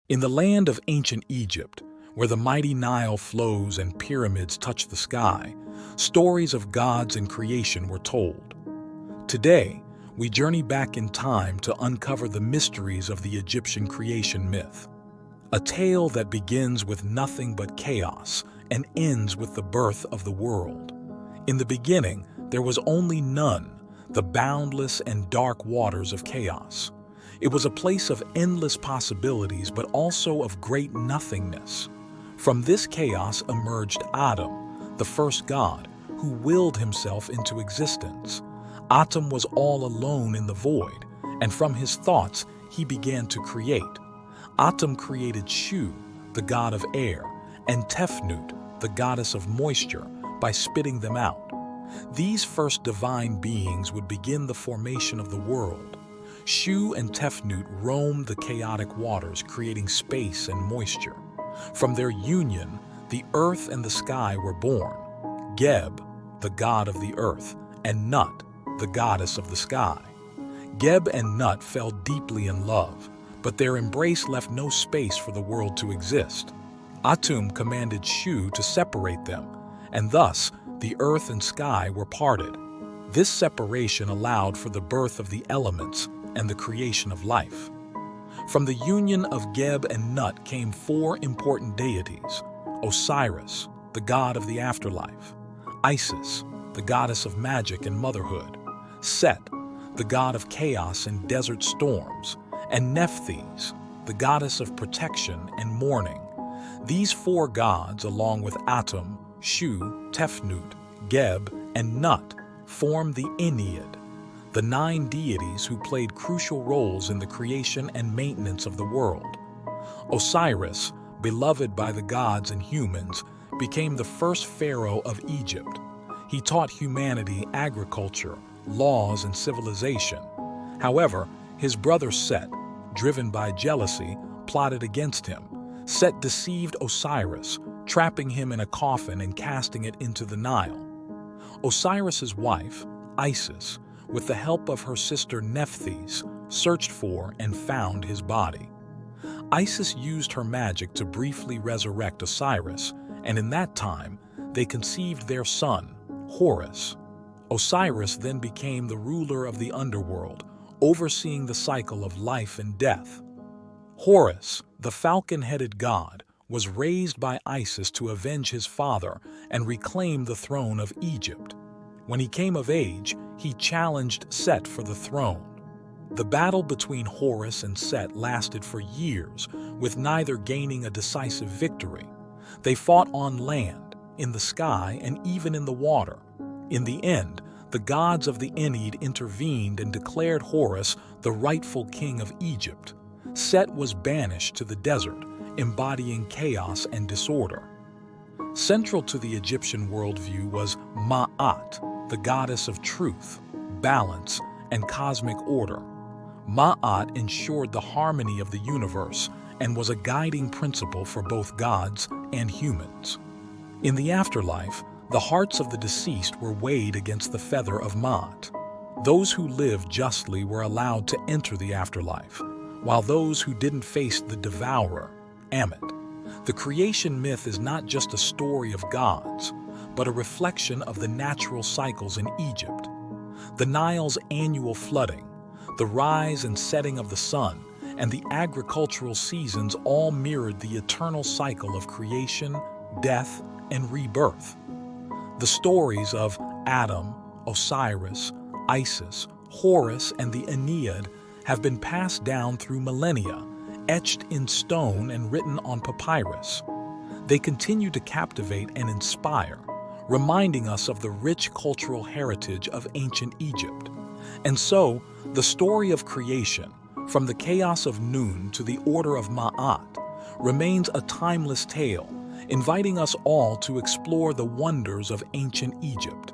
In the land of ancient Egypt, where the mighty Nile flows and pyramids touch the sky, stories of gods and creation were told. Today, we journey back in time to uncover the mysteries of the Egyptian creation myth. A tale that begins with nothing but chaos and ends with the birth of the world. In the beginning, there was only none, the boundless and dark waters of chaos. It was a place of endless possibilities, but also of great nothingness. From this chaos emerged Atum, the first god, who willed himself into existence. Atum was all alone in the void, and from his thoughts he began to create. Atum created Shu, the god of air, and Tefnut, the goddess of moisture, by spitting them out. These first divine beings would begin the formation of the world. Shu and Tefnut roamed the chaotic waters, creating space and moisture. From their union, the earth and the sky were born. Geb, the god of the earth, and Nut, the goddess of the sky. Geb and Nut fell deeply in love, but their embrace left no space for the world to exist. Atum commanded Shu to separate them, and thus the earth and sky were parted. This separation allowed for the birth of the elements and the creation of life. From the union of Geb and Nut came four important deities: Osiris, the god of the afterlife; Isis, the goddess of magic and motherhood; Set, the god of chaos and desert storms; and Nephthys, the goddess of protection and mourning. These four gods, along with Atum, Shu, Tefnut, Geb, and Nut, form the Ennead, the 9 deities who played crucial roles in the creation and maintenance of the world. Osiris, beloved by the gods and humans, became the first pharaoh of Egypt. He taught humanity agriculture, laws, and civilization. However, his brother Set, driven by jealousy, plotted against him. Set deceived Osiris, trapping him in a coffin and casting it into the Nile. Osiris's wife, Isis, with the help of her sister Nephthys, searched for and found his body. Isis used her magic to briefly resurrect Osiris, and in that time, they conceived their son, Horus. Osiris then became the ruler of the underworld, overseeing the cycle of life and death. Horus, the falcon-headed god, was raised by Isis to avenge his father and reclaim the throne of Egypt. When he came of age, he challenged Set for the throne. The battle between Horus and Set lasted for years, with neither gaining a decisive victory. They fought on land, in the sky, and even in the water. In the end, the gods of the Ennead intervened and declared Horus the rightful king of Egypt. Set was banished to the desert, embodying chaos and disorder. Central to the Egyptian worldview was Ma'at, the goddess of truth, balance, and cosmic order. Ma'at ensured the harmony of the universe and was a guiding principle for both gods and humans. In the afterlife, the hearts of the deceased were weighed against the feather of Ma'at. Those who lived justly were allowed to enter the afterlife, while those who didn't faced the devourer, Ammit. The creation myth is not just a story of gods, but a reflection of the natural cycles in Egypt. The Nile's annual flooding, the rise and setting of the sun, and the agricultural seasons all mirrored the eternal cycle of creation, death, and rebirth. The stories of Atum, Osiris, Isis, Horus, and the Ennead have been passed down through millennia, etched in stone and written on papyrus. They continue to captivate and inspire, reminding us of the rich cultural heritage of ancient Egypt. And so, the story of creation, from the chaos of Nun to the order of Ma'at, remains a timeless tale, inviting us all to explore the wonders of ancient Egypt.